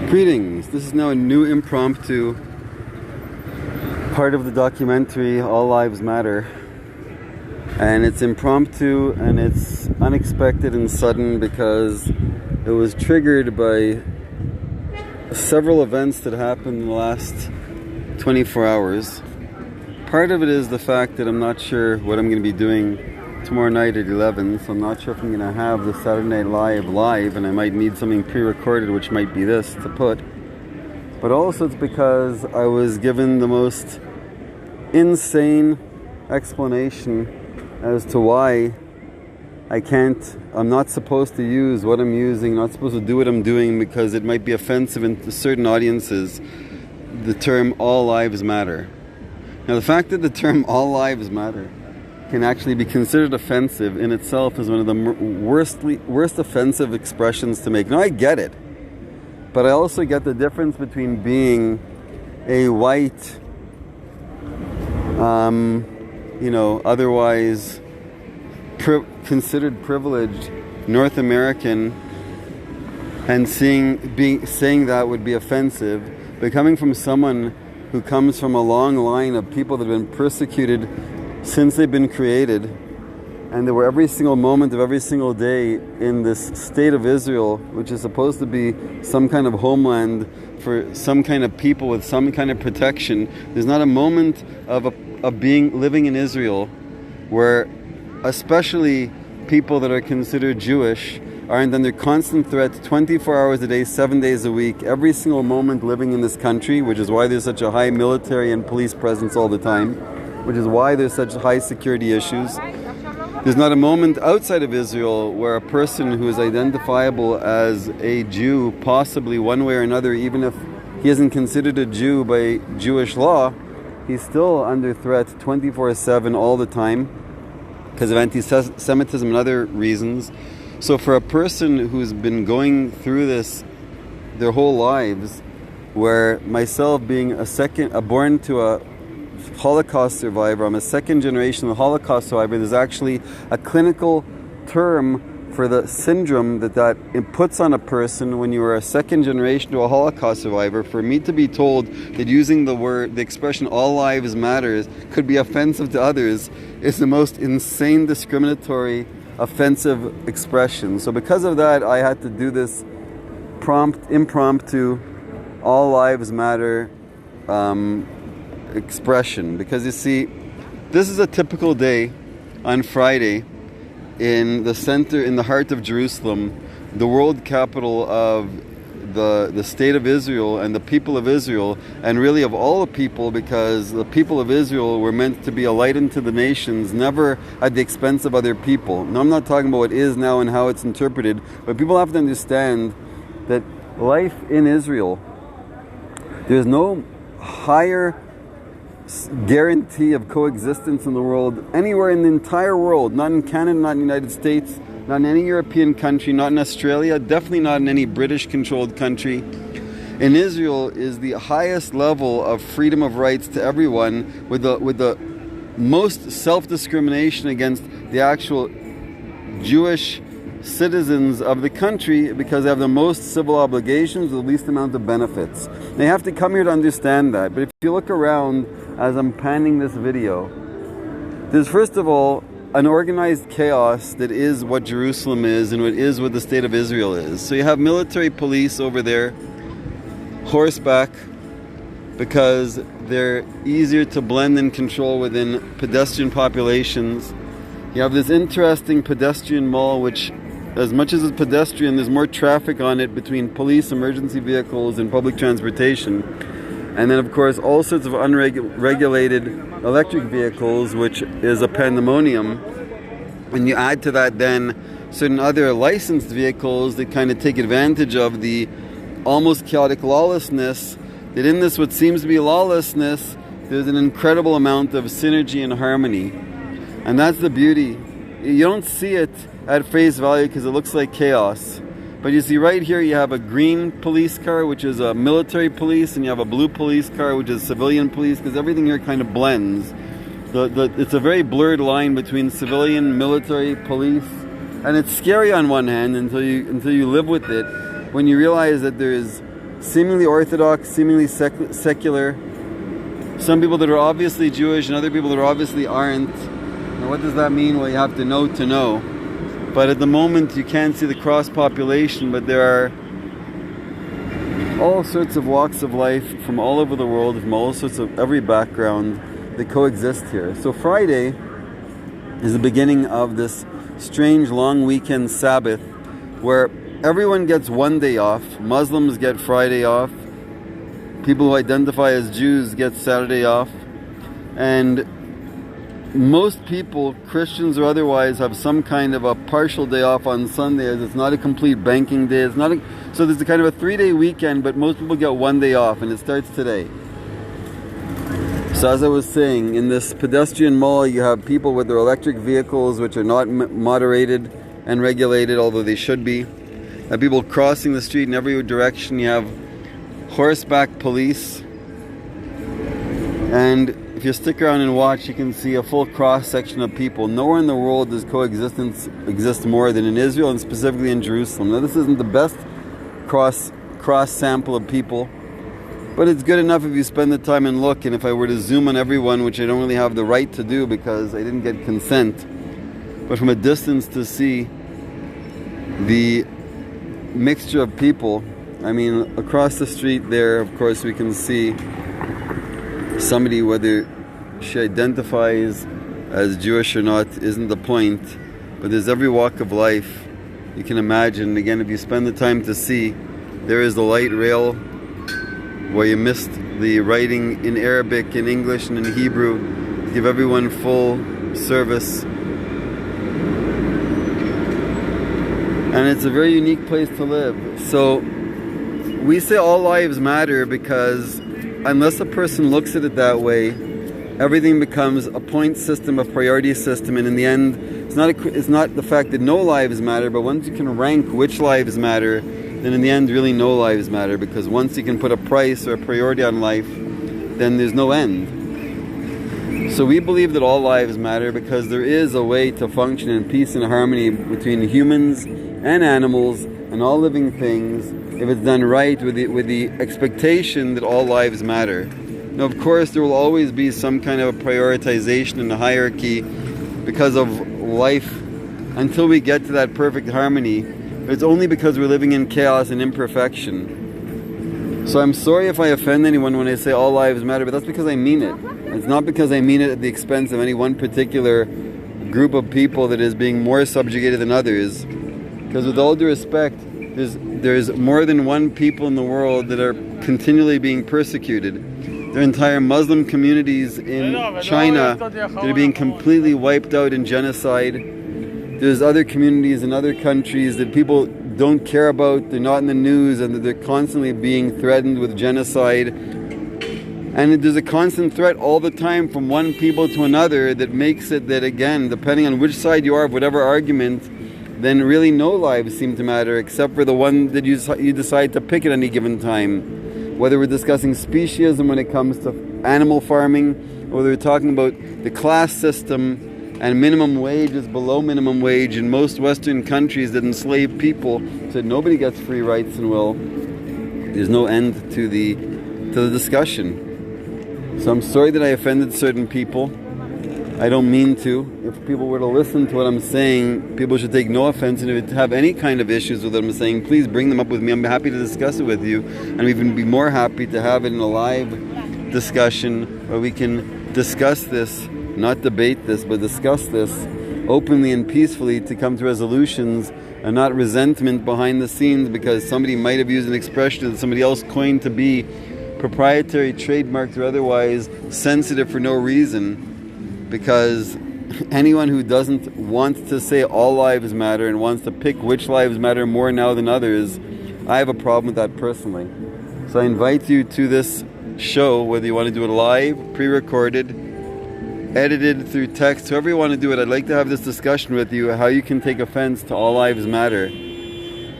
Greetings. This is now a new impromptu part of the documentary All Lives Matter. And it's impromptu and it's unexpected and sudden because it was triggered by several events that happened in the last 24 hours. Part of it is the fact that I'm not sure what I'm going to be doing tomorrow night at 11, so I'm not sure if I'm going to have the Saturday Night live, and I might need something pre-recorded, which might be this to put. But also it's because I was given the most insane explanation as to why I'm not supposed to use what I'm using, not supposed to do what I'm doing because it might be offensive to certain audiences, the term All Lives Matter. Now the fact that the term All Lives Matter can actually be considered offensive in itself is one of the worst offensive expressions to make. Now I get it, but I also get the difference between being a white, otherwise considered privileged North American and saying that would be offensive, but coming from someone who comes from a long line of people that have been persecuted since they've been created, and there were every single moment of every single day in this state of Israel, which is supposed to be some kind of homeland for some kind of people with some kind of protection. There's not a moment of living in Israel where especially people that are considered Jewish aren't under constant threat 24 hours a day, 7 days a week, every single moment living in this country, which is why there's such a high military and police presence all the time, which is why there's such high security issues. There's not a moment outside of Israel where a person who is identifiable as a Jew, possibly one way or another, even if he isn't considered a Jew by Jewish law, he's still under threat 24/7 all the time because of anti-Semitism and other reasons. So for a person who's been going through this their whole lives, where myself being born to a Holocaust survivor, I'm a second generation Holocaust survivor, there's actually a clinical term for the syndrome that it puts on a person when you are a second generation to a Holocaust survivor. For me to be told that using the expression all lives matters could be offensive to others is the most insane, discriminatory, offensive expression. So because of that, I had to do this impromptu all lives matter expression, because you see, this is a typical day on Friday in the heart of Jerusalem, the world capital of the state of Israel and the people of Israel, and really of all the people, because the people of Israel were meant to be a light unto the nations, never at the expense of other people. Now I'm not talking about what is now and how it's interpreted, but people have to understand that life in Israel, there's no higher guarantee of coexistence in the world, anywhere in the entire world, not in Canada, not in the United States, not in any European country, not in Australia, definitely not in any British-controlled country. In Israel is the highest level of freedom of rights to everyone, with the most self-discrimination against the actual Jewish citizens of the country, because they have the most civil obligations, the least amount of benefits. They have to come here to understand that. But if you look around as I'm panning this video, there's first of all an organized chaos that is what Jerusalem is and what the state of Israel is. So you have military police over there, horseback, because they're easier to blend and control within pedestrian populations. You have this interesting pedestrian mall, which, as much as it's pedestrian, there's more traffic on it between police, emergency vehicles, and public transportation. And then, of course, all sorts of unregulated electric vehicles, which is a pandemonium. And you add to that then certain other licensed vehicles that kind of take advantage of the almost chaotic lawlessness, that in this what seems to be lawlessness, there's an incredible amount of synergy and harmony. And that's the beauty. You don't see it at face value because it looks like chaos. But you see right here, you have a green police car, which is a military police, and you have a blue police car, which is civilian police, because everything here kind of blends. It's a very blurred line between civilian, military, police, and it's scary on one hand until you live with it, when you realize that there's seemingly Orthodox, seemingly secular. Some people that are obviously Jewish and other people that are obviously aren't. Now what does that mean? Well, you have to know. But at the moment you can't see the cross-population, but there are all sorts of walks of life from all over the world, from all sorts of every background that coexist here. So Friday is the beginning of this strange long weekend Sabbath where everyone gets one day off. Muslims get Friday off. People who identify as Jews get Saturday off. And most people, Christians or otherwise, have some kind of a partial day off on Sunday, as it's not a complete banking day. So there's a kind of a 3-day weekend, but most people get one day off, and it starts today. So as I was saying, in this pedestrian mall, you have people with their electric vehicles, which are not moderated and regulated, although they should be. You have people crossing the street in every direction. You have horseback police. And if you stick around and watch, you can see a full cross-section of people. Nowhere in the world does coexistence exist more than in Israel, and specifically in Jerusalem. Now, this isn't the best cross sample of people, but it's good enough if you spend the time and look. And if I were to zoom on everyone, which I don't really have the right to do because I didn't get consent, but from a distance to see the mixture of people. I mean, across the street there, of course, we can see somebody, whether she identifies as Jewish or not isn't the point, but there's every walk of life you can imagine. Again, if you spend the time to see, there is the light rail where you missed the writing in Arabic, in English, and in Hebrew to give everyone full service. And it's a very unique place to live. So we say all lives matter because unless a person looks at it that way, everything becomes a point system, a priority system, and in the end, it's not the fact that no lives matter, but once you can rank which lives matter, then in the end, really no lives matter, because once you can put a price or a priority on life, then there's no end. So we believe that all lives matter because there is a way to function in peace and harmony between humans and animals and all living things if it's done right with the expectation that all lives matter. Now, of course, there will always be some kind of a prioritization in the hierarchy because of life until we get to that perfect harmony. But it's only because we're living in chaos and imperfection. So I'm sorry if I offend anyone when I say all lives matter, but that's because I mean it. It's not because I mean it at the expense of any one particular group of people that is being more subjugated than others. Because with all due respect, there's more than one people in the world that are continually being persecuted. There are entire Muslim communities in China that are being completely wiped out in genocide. There's other communities in other countries that people don't care about, they're not in the news, and that they're constantly being threatened with genocide. And there's a constant threat all the time from one people to another that makes it that, again, depending on which side you are of whatever argument, then really no lives seem to matter except for the one that you decide to pick at any given time. Whether we're discussing speciesism when it comes to animal farming, or whether we're talking about the class system and minimum wage is below minimum wage in most Western countries that enslave people so that nobody gets free rights and will, there's no end to the discussion. So I'm sorry that I offended certain people. I don't mean to. If people were to listen to what I'm saying, people should take no offense. And if you have any kind of issues with what I'm saying, please bring them up with me. I'm happy to discuss it with you. And we'd even be more happy to have it in a live discussion where we can discuss this, not debate this, but discuss this openly and peacefully to come to resolutions and not resentment behind the scenes because somebody might have used an expression that somebody else coined to be proprietary, trademarked, or otherwise sensitive for no reason. Because anyone who doesn't want to say all lives matter and wants to pick which lives matter more now than others, I have a problem with that personally. So I invite you to this show, whether you want to do it live, pre-recorded, edited through text, however you want to do it. I'd like to have this discussion with you, how you can take offense to all lives matter.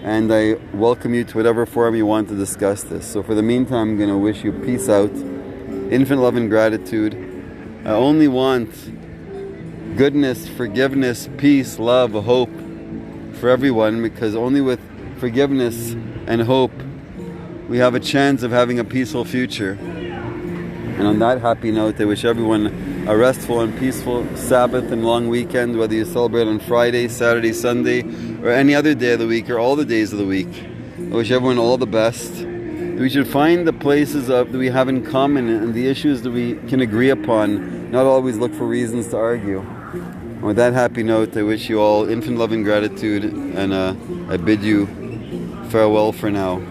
And I welcome you to whatever forum you want to discuss this. So for the meantime, I'm going to wish you peace out, infinite love and gratitude. I only want goodness, forgiveness, peace, love, hope for everyone, because only with forgiveness and hope we have a chance of having a peaceful future. And on that happy note, I wish everyone a restful and peaceful Sabbath and long weekend, whether you celebrate on Friday, Saturday, Sunday, or any other day of the week, or all the days of the week. I wish everyone all the best. We should find the places that we have in common and the issues that we can agree upon, not always look for reasons to argue. And with that happy note, I wish you all infinite love and gratitude, and I bid you farewell for now.